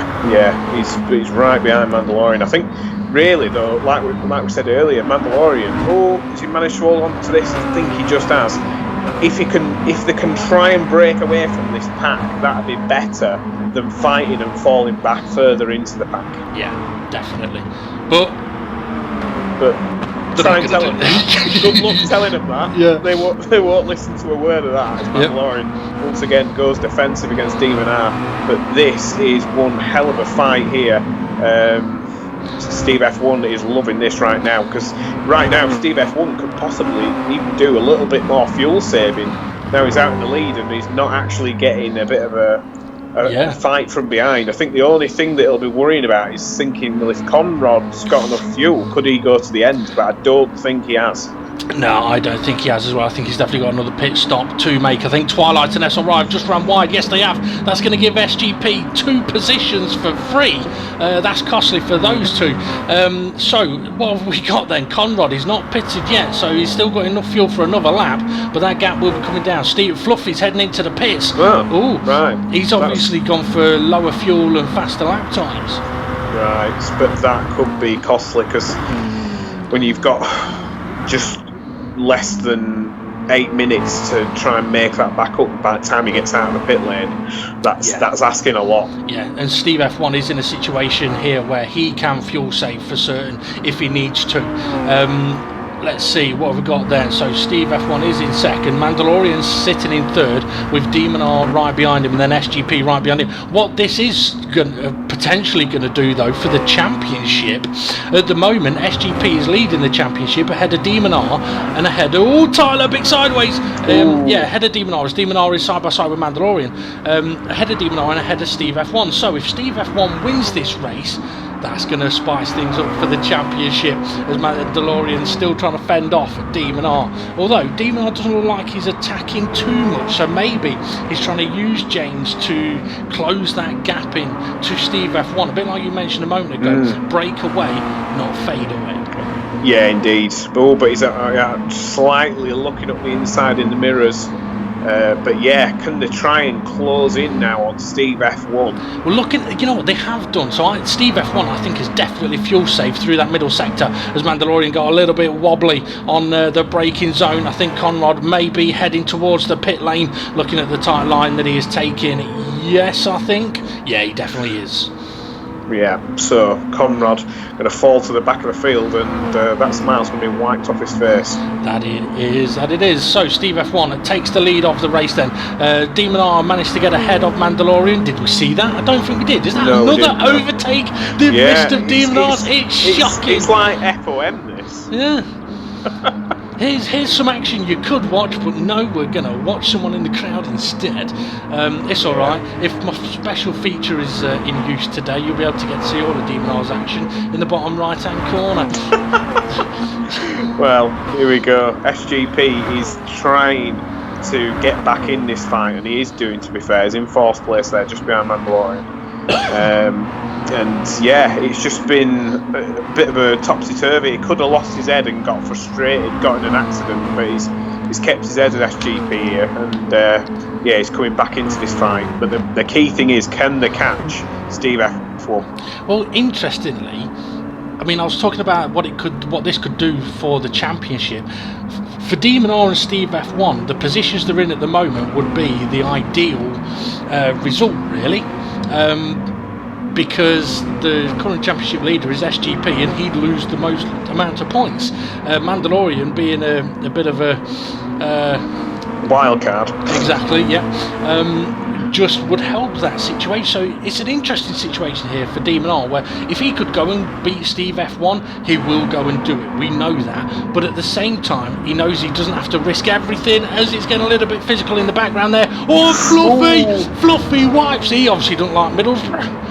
he's right behind Mandalorian. I think, really though, like we said earlier, Mandalorian, has he managed to hold on to this? I think he just has. If they can try and break away from this pack, that'd be better than fighting and falling back further into the pack. Yeah, definitely. But try and tell them that. Good luck telling them that. Yeah. They won't listen to a word of that. As Mandalorian once again goes defensive against Demon R. But this is one hell of a fight here. Steve F1 is loving this right now, because right now Steve F1 could possibly even do a little bit more fuel saving. Now he's out in the lead and he's not actually getting a bit of a fight from behind. I think the only thing that he'll be worrying about is thinking, well, if Conrod's got enough fuel, could he go to the end? But I don't think he has. No, I don't think he has as well. I think he's definitely got another pit stop to make. I think Twilight and SRI have just run wide. Yes, they have. That's going to give SGP 2 positions for free. That's costly for those two. So what have we got then? Conrod is not pitted yet, so he's still got enough fuel for another lap, but that gap will be coming down. Steve Fluffy's heading into the pits. Oh, right. He's obviously gone for lower fuel and faster lap times. Right, but that could be costly, because when you've got just less than 8 minutes to try and make that back up by the time he gets out of the pit lane, that's asking a lot. Yeah, and Steve F1 is in a situation here where he can fuel save for certain if he needs to. Let's see what have we got then. So Steve F1 is in second, Mandalorian's sitting in third with Demon R right behind him, and then SGP right behind him. What this is potentially going to do though for the championship, at the moment SGP is leading the championship ahead of Demon R and ahead of Tyler big sideways. Ahead of Demon R, as Demon R is side by side with Mandalorian, ahead of Demon R and ahead of Steve F1. So if Steve F1 wins this race, that's going to spice things up for the championship, as Mandalorian's still trying to fend off Demon R. Although Demon R doesn't look like he's attacking too much, so maybe he's trying to use James to close that gap in to Steve F1. A bit like you mentioned a moment ago, break away, not fade away. Yeah, indeed. But he's slightly looking up the inside in the mirrors. But yeah, can they try and close in now on Steve F1? Well, look at, you know what they have done. So Steve F1, I think, is definitely fuel safe through that middle sector, as Mandalorian got a little bit wobbly on the braking zone. I think Conrad may be heading towards the pit lane, looking at the tight line that he is taking. Yes, I think. Yeah, he definitely is. Yeah, so Conrad going to fall to the back of the field, and that smile's going to be wiped off his face. That it is. So Steve F1 takes the lead of the race then. Demon R managed to get ahead of Mandalorian. Did we see that? I don't think we did. Is that another overtake? The rest of Demon R's? It's shocking. It's like FOM this. Yeah. Here's some action you could watch, but no, we're going to watch someone in the crowd instead. It's alright. If my special feature is in use today, you'll be able to get to see all of Demon R's action in the bottom right hand corner. Well, here we go. SGP is trying to get back in this fight, and he is doing, to be fair. He's in fourth place there, just behind Mandalorian. And yeah, it's just been a bit of a topsy-turvy. He could have lost his head and got frustrated, got in an accident, but he's kept his head at SGP here, and he's coming back into this fight. But the key thing is, can they catch Steve F1? Well, interestingly, I mean, I was talking about what this could do for the championship. For Demon R and Steve F1, the positions they're in at the moment would be the ideal result, really. Because the current championship leader is SGP, and he'd lose the most amount of points. Mandalorian being a bit of a wild card. Exactly, yeah. Just would help that situation. So it's an interesting situation here for Demon R, where if he could go and beat Steve F1, he will go and do it. We know that. But at the same time, he knows he doesn't have to risk everything, as it's getting a little bit physical in the background there. Oh, Fluffy wipes. He obviously doesn't like Middlesbrough.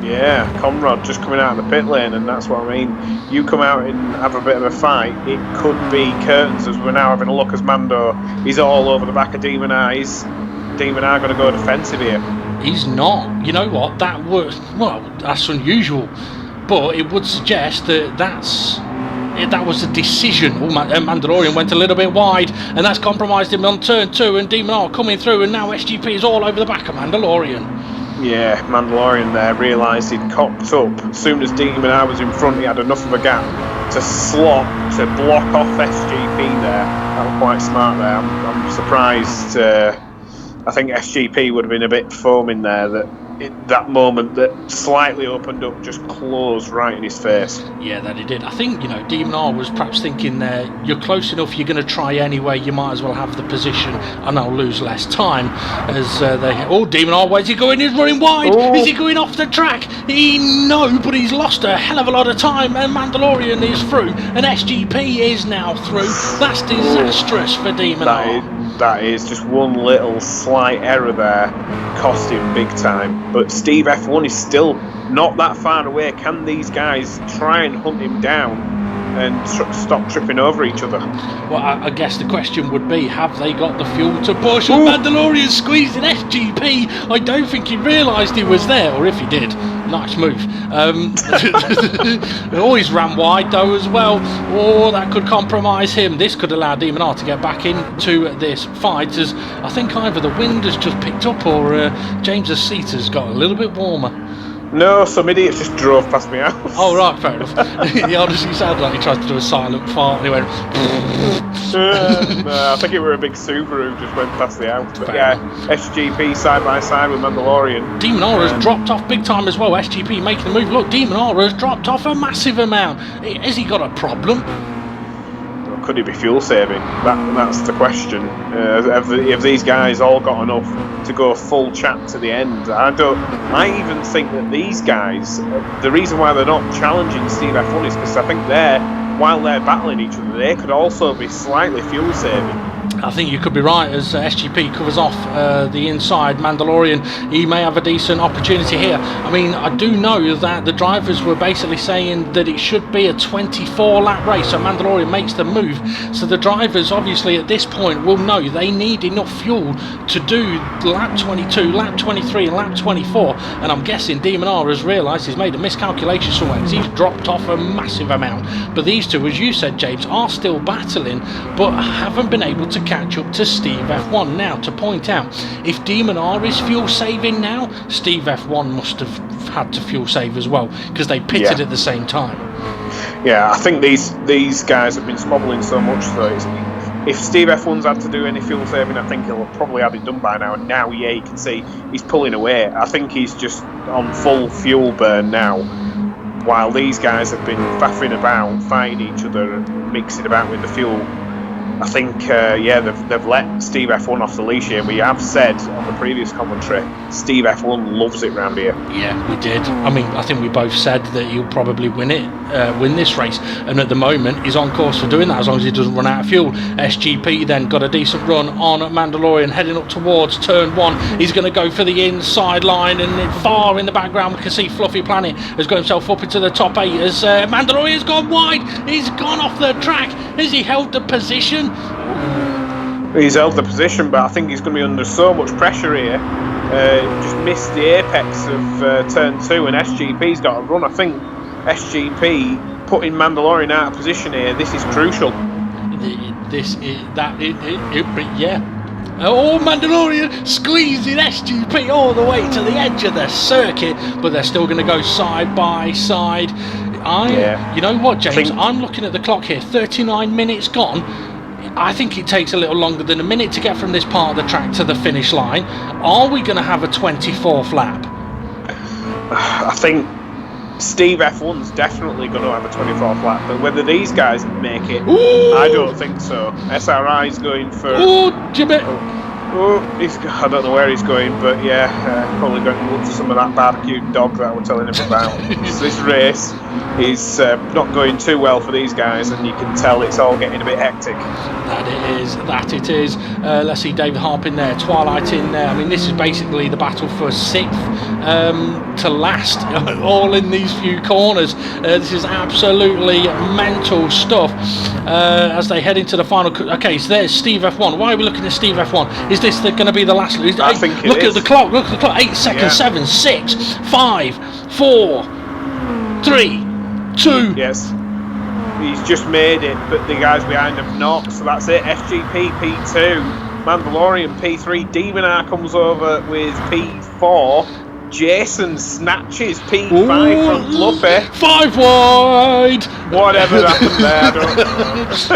Yeah, Conrad just coming out of the pit lane, and that's what I mean. You come out and have a bit of a fight, it could be curtains, as we're now having a look as Mando. He's all over the back of Demon R. Demon R going to go defensive here. He's not. You know what? That's unusual. But it would suggest that was a decision. Mandalorian went a little bit wide, and that's compromised him on turn 2, and Demon R coming through, and now SGP is all over the back of Mandalorian. Yeah, Mandalorian there realised he'd cocked up. As soon as Demon R was in front, he had enough of a gap to block off SGP there. That was quite smart there. I'm surprised. I think SGP would have been a bit foaming there, that moment that slightly opened up just closed right in his face. Yeah, that he did. I think, Demon R was perhaps thinking there, you're close enough, you're going to try anyway, you might as well have the position and I'll lose less time. As Demon R, where's he going? He's running wide. Oh. Is he going off the track? No, but he's lost a hell of a lot of time, and Mandalorian is through, and SGP is now through. That's disastrous for Demon R. That is just one little slight error there, cost him big time. But Steve F1 is still not that far away. Can these guys try and hunt him down and stop tripping over each other? Well, I guess the question would be, have they got the fuel to push? And Mandalorian squeezing SGP. I don't think he realised he was there, or if he did, nice move. Always ran wide though as well. Oh, that could compromise him. This could allow Demon R to get back into this fight, as I think either the wind has just picked up or James's seat has got a little bit warmer. No, some idiots just drove past my house. Oh, right, fair enough. He honestly sounded like he tried to do a silent fart and he went... No, I think it were a big Subaru just went past the house. But fair enough. SGP side by side with Mandalorian. Demon Aura's dropped off big time as well. SGP making the move. Look, Demon Aura's dropped off a massive amount. Has he got a problem? Could he be fuel saving? That's the question. Have these guys all got enough to go full chat to the end? I even think that these guys, the reason why they're not challenging Steve F1 is because I think while they're battling each other, they could also be slightly fuel saving. I think you could be right as SGP covers off the inside. Mandalorian, he may have a decent opportunity here. I mean, I do know that the drivers were basically saying that it should be a 24-lap race, so Mandalorian makes the move. So the drivers, obviously, at this point will know they need enough fuel to do lap 22, lap 23 and lap 24. And I'm guessing Demon R has realised he's made a miscalculation somewhere because he's dropped off a massive amount. But these two, as you said, James, are still battling, but haven't been able to catch up to Steve F1. Now, to point out, if Demon R is fuel saving now, Steve F1 must have had to fuel save as well because they pitted at the same time. Yeah, I think these guys have been squabbling so much that if Steve F1's had to do any fuel saving, I think he'll probably have it done by now. And now, you can see he's pulling away. I think he's just on full fuel burn now, while these guys have been faffing about, fighting each other and mixing about with the fuel. I think, they've let Steve F1 off the leash here. We have said on the previous commentary, Steve F1 loves it round here. Yeah, we did. I mean, I think we both said that he'll probably win this race, and at the moment he's on course for doing that as long as he doesn't run out of fuel. SGP then got a decent run on Mandalorian, heading up towards turn 1. He's going to go for the inside line, and far in the background we can see Fluffy Planet has got himself up into the top 8 as Mandalorian's gone wide. He's gone off the track. Has he held the position? He's held the position, but I think he's going to be under so much pressure here. Just missed the apex of turn 2, and SGP's got a run. I think SGP putting Mandalorian out of position here. This is crucial. Oh, Mandalorian squeezing SGP all the way to the edge of the circuit, but they're still going to go side by side. You know what, James? I'm looking at the clock here. 39 minutes gone. I think it takes a little longer than a minute to get from this part of the track to the finish line. Are we going to have a 24th lap? I think Steve F1's definitely going to have a 24th lap, but whether these guys make it, I don't think so. SRI's going for... Oh, Jimmy! I don't know where he's going, but probably going to look for some of that barbecued dog that I was telling him about. This race is not going too well for these guys, and you can tell it's all getting a bit hectic. That it is. Let's see, David Harp in there, Twilight in there. I mean, this is basically the battle for 6th to last, all in these few corners. This is absolutely mental stuff as they head into the final. Okay, so there's Steve F1. Why are we looking at Steve F1? Is this going to be the last? I think it is. Look at the clock. 8 seconds. 7, 6, 5, 4, 3, 2. Yes. He's just made it, but the guys behind have not. So that's it. SGP P2, Mandalorian P3. Demon R comes over with P4. Jason snatches P5 from Fluffy. 5 wide. Whatever happened there, I don't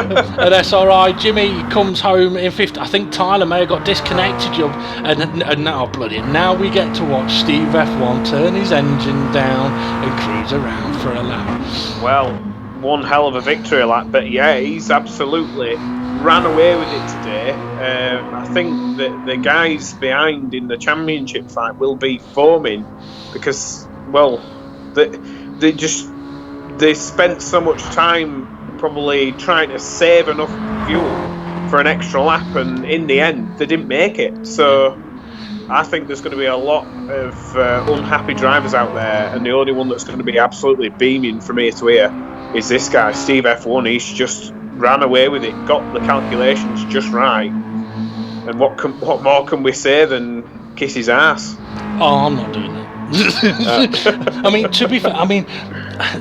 know. And SRI, Jimmy comes home in 5th. I think Tyler may have got disconnected, and now, now we get to watch Steve F1 turn his engine down and cruise around for a lap. Well, one hell of a victory lap, but he's absolutely ran away with it today. I think that the guys behind in the championship fight will be foaming because, well, they spent so much time probably trying to save enough fuel for an extra lap, and in the end they didn't make it. So I think there's going to be a lot of unhappy drivers out there, and the only one that's going to be absolutely beaming from ear to ear is this guy, Steve F1. He's just ran away with it, got the calculations just right, and what more can we say than kiss his ass? Oh, I'm not doing that. I mean, to be fair,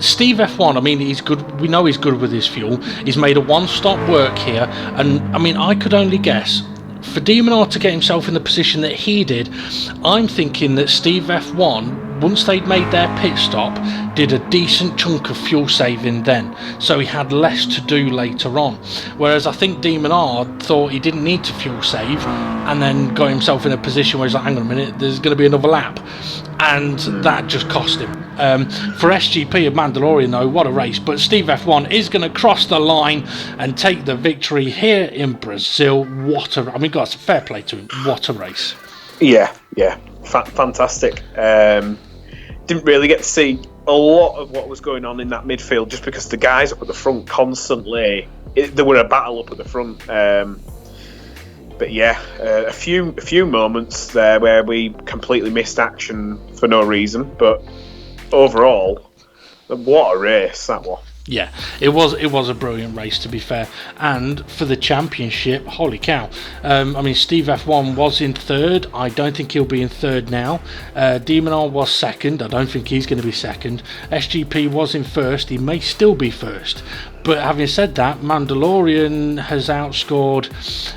Steve F1, he's good. We know he's good with his fuel. He's made a one-stop work here, and I could only guess, for Demon R to get himself in the position that he did, I'm thinking that Steve F1 once they'd made their pit stop, did a decent chunk of fuel saving then, so he had less to do later on. Whereas I think Demon R thought he didn't need to fuel save, and then got himself in a position where he's like, hang on a minute, there's going to be another lap, and that just cost him. For SGP of Mandalorian though, what a race. But Steve F1 is going to cross the line and take the victory here in Brazil. Guys, fair play to him. What a race. Yeah, fantastic. Didn't really get to see a lot of what was going on in that midfield, just because the guys up at the front constantly, there were a battle up at the front. But yeah, a few moments there where we completely missed action for no reason. But overall, what a race that was. Yeah, it was a brilliant race, to be fair. And for the championship, holy cow. Steve F1 was in third. I don't think he'll be in third now. Demon R was second. I don't think he's going to be second. SGP was in first. He may still be first. But having said that, Mandalorian has outscored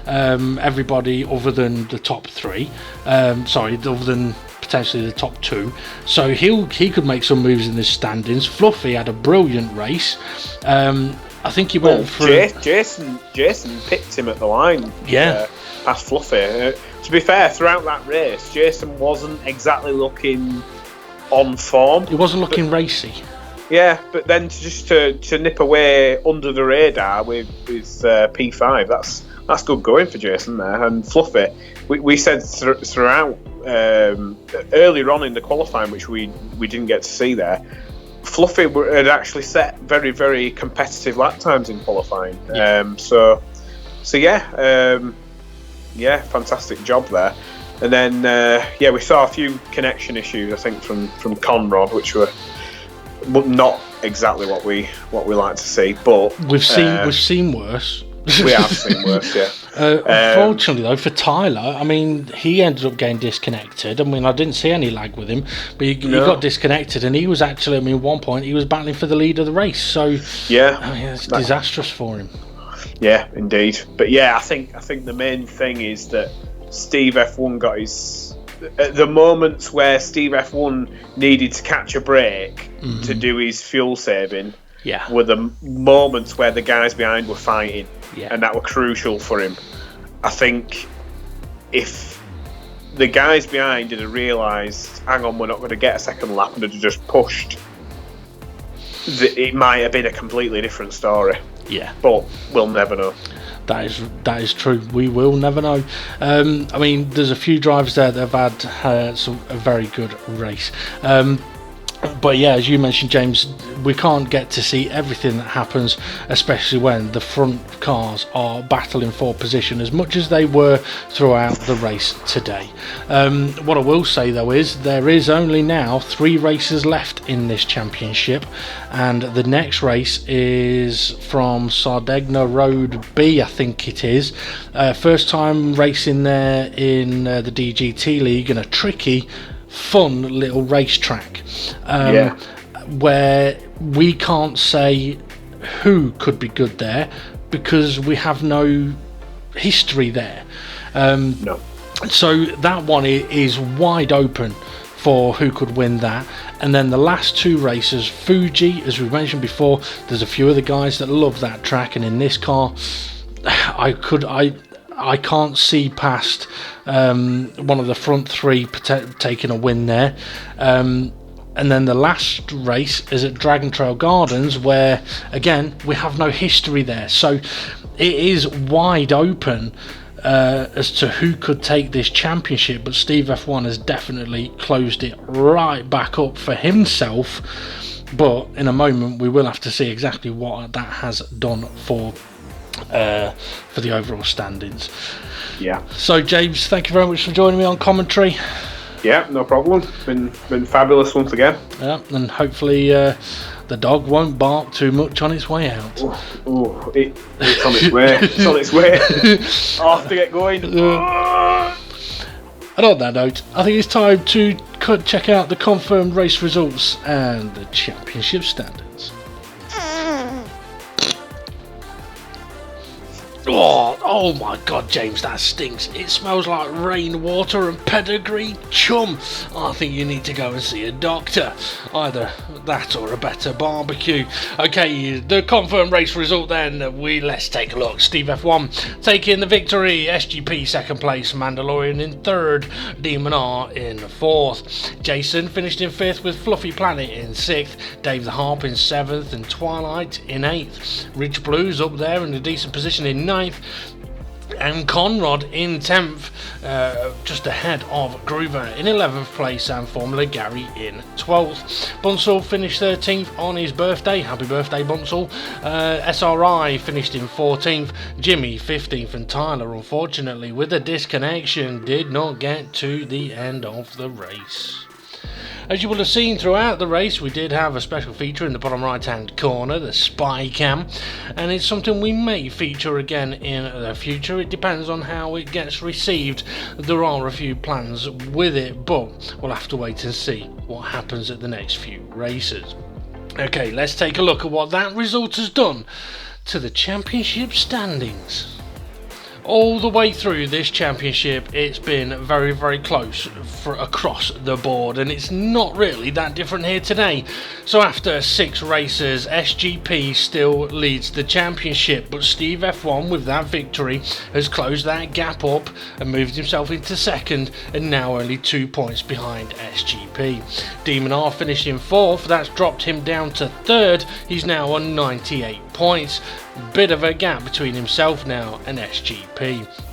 everybody other than the top three. Other than potentially the top two, so he could make some moves in the standings. Fluffy had a brilliant race. I think he went for Jason picked him at the line. Yeah, past Fluffy. To be fair, throughout that race, Jason wasn't exactly looking on form. He wasn't looking racy. Yeah, but then to nip away under the radar with P5, that's good going for Jason there. And Fluffy, we said throughout earlier on in the qualifying, which we didn't get to see there, Fluffy had actually set very, very competitive lap times in qualifying. Yeah. Yeah, fantastic job there. And then we saw a few connection issues, I think, from Conrad, which were not exactly what we like to see, but we've seen worse. We have seen worse, yeah. Unfortunately, though, for Tyler, he ended up getting disconnected. I didn't see any lag with him, but he got disconnected, and he was actually, at one point, he was battling for the lead of the race. So, it's disastrous for him. Yeah, indeed. But yeah, I think the main thing is that Steve F1 got the moments where Steve F1 needed to catch a break to do his fuel saving. Yeah. Were the moments where the guys behind were fighting, and that were crucial for him. I think if the guys behind had realised, hang on, we're not going to get a second lap, and had just pushed, it might have been a completely different story. Yeah. But we'll never know. That is true. We will never know. There's a few drivers there that have had a very good race. But yeah, as you mentioned, James, we can't get to see everything that happens, especially when the front cars are battling for position as much as they were throughout the race today. What I will say though is there is only now 3 races left in this championship, and the next race is from Sardegna Road B, I think it is. First time racing there in the DGT League, in a tricky, fun little racetrack, where we can't say who could be good there because we have no history there. No. So that one is wide open for who could win that. And then the last 2 races, Fuji, as we mentioned before, there's a few other guys that love that track, and in this car, I can't see past one of the front 3 taking a win there. And then the last race is at Dragon Trail Gardens, where again we have no history there, so it is wide open as to who could take this championship. But Steve F1 has definitely closed it right back up for himself, but in a moment we will have to see exactly what that has done for the overall standings. Yeah. So James, thank you very much for joining me on commentary. Yeah, no problem. Been fabulous once again. Yeah, and hopefully the dog won't bark too much on its way out. It's on its way. It's on its way. I'll have to get going. And on that note, I think it's time to check out the confirmed race results and the championship standings. Oh my god, James, that stinks. It smells like rainwater and pedigree chum. I think you need to go and see a doctor. Either that or a better barbecue. Okay, the confirmed race result then. Let's take a look. Steve F1 taking the victory. SGP second place. Mandalorian in third. Demon R in fourth. Jason finished in fifth with Fluffy Planet in sixth. Dave the Harp in seventh and Twilight in eighth. Rich Blues up there in a decent position in ninth. And Conrad in 10th, just ahead of Groover in 11th place, and Formula Gary in 12th. Bunsell finished 13th on his birthday. Happy birthday, Bunsell. SRI finished in 14th, Jimmy 15th, and Tyler, unfortunately, with a disconnection, did not get to the end of the race. As you will have seen throughout the race, we did have a special feature in the bottom right hand corner, the spy cam, and it's something we may feature again in the future. It depends on how it gets received. There are a few plans with it, but we'll have to wait and see what happens at the next few races. Okay, let's take a look at what that result has done to the championship standings. All the way through this championship, it's been very, very close across the board, and it's not really that different here today. So after 6 races, SGP still leads the championship, but Steve F1 with that victory has closed that gap up and moved himself into second, and now only 2 points behind SGP. Demon R finished in 4th, that's dropped him down to 3rd, he's now on 98 points. Bit of a gap between himself now and SGP.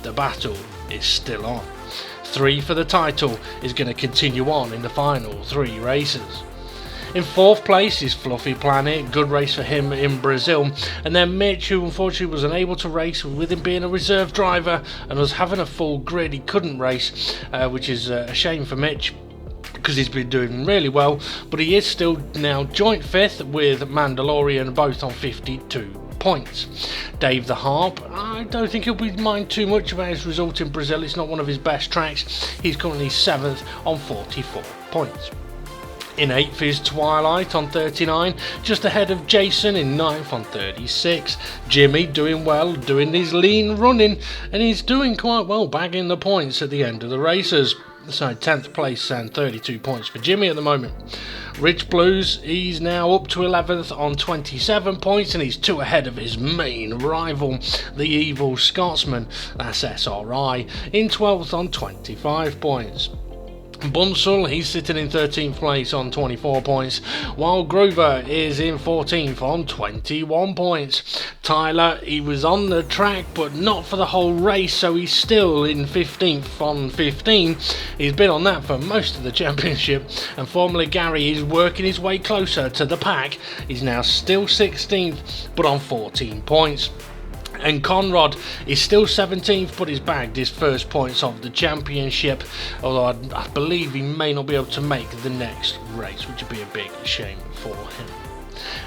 The battle is still on. 3 for the title is going to continue on in the final 3 races. In 4th place is Fluffy Planet, good race for him in Brazil, and then Mitch, who unfortunately was unable to race with him being a reserve driver and was having a full grid, he couldn't race, which is a shame for Mitch, because he's been doing really well, but he is still now joint 5th with Mandalorian, both on 52 points. Dave the Harp, I don't think he'll be mind too much about his result in Brazil. It's not one of his best tracks. He's currently 7th on 44 points. In 8th is Twilight on 39, just ahead of Jason in 9th on 36. Jimmy doing well, doing his lean running, and he's doing quite well, bagging the points at the end of the races. So 10th place and 32 points for Jimmy at the moment. Rich Blues, he's now up to 11th on 27 points, and he's 2 ahead of his main rival, the evil Scotsman, that's SRI, in 12th on 25 points. Bunsell, he's sitting in 13th place on 24 points, while Groover is in 14th on 21 points. Tyler, he was on the track but not for the whole race, so he's still in 15th on 15. He's been on that for most of the championship, and Formula Gary is working his way closer to the pack. He's now still 16th but on 14 points. And Conrad is still 17th, but he's bagged his first points of the championship, although I believe he may not be able to make the next race, which would be a big shame for him.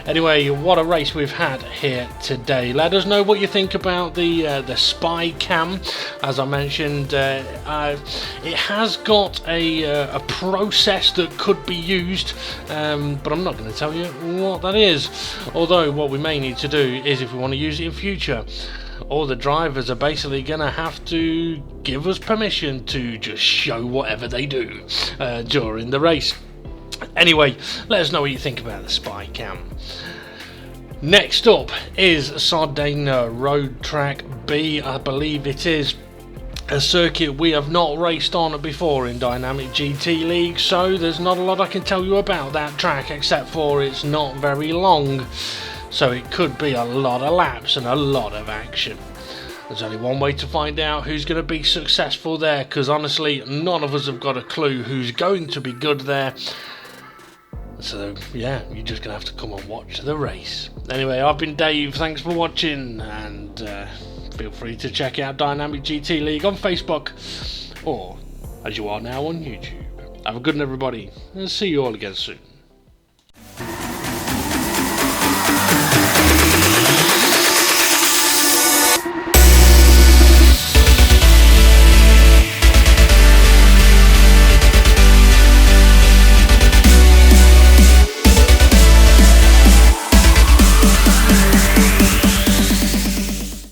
Anyway, what a race we've had here today. Let us know what you think about the spy cam. As I mentioned, it has got a process that could be used, but I'm not going to tell you what that is. Although what we may need to do is, if we want to use it in future, all the drivers are basically going to have to give us permission to just show whatever they do during the race. Anyway, let us know what you think about the spy cam. Next up is Sardinia Road Track B, I believe it is. A circuit we have not raced on before in Dynamic GT League, so there's not a lot I can tell you about that track except for it's not very long, so it could be a lot of laps and a lot of action. There's only one way to find out who's going to be successful there, because honestly none of us have got a clue who's going to be good there. So yeah, you're just going to have to come and watch the race. Anyway, I've been Dave, thanks for watching, and feel free to check out Dynamic GT League on Facebook, or as you are now on YouTube. Have a good one everybody, and see you all again soon.